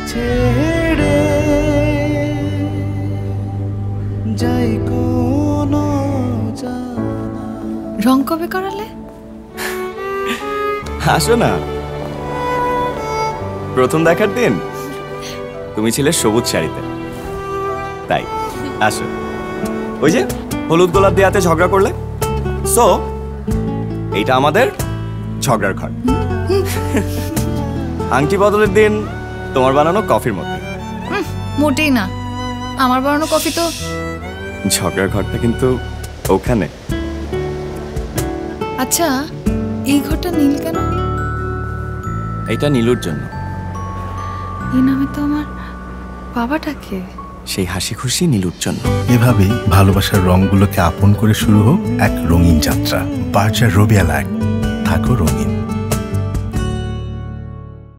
ছেড়ে যাই কোনো রং কবে করালে? আসো না। প্রথম দেখার দিন তুমি ছিলে সবুজ শাড়িতে, তাই আসো। ওই যে হলুদ গোলাপ দিয়ে হাতে ঝগড়া করলে, সো এইটা আমাদের ঝগড়ার ঘর। আংটি বদলের দিন তোমার বানানো কফির মধ্যে। মোটেই না, আমার বানানো কফি তো। ঝগড়ার ঘরটা কিন্তু ওখানে। আচ্ছা, এই ঘরটা নীল কেন? এইটা নীলুর জন্য। এই নামে তো আমার বাবাটাকে। সেই হাসি খুশি নীলুর জন্য। এভাবেই ভালোবাসার রঙগুলোকে আপন করে শুরু হোক এক রঙিন যাত্রা। বার্জার রবিয়া লাইট, থাকো রঙিন।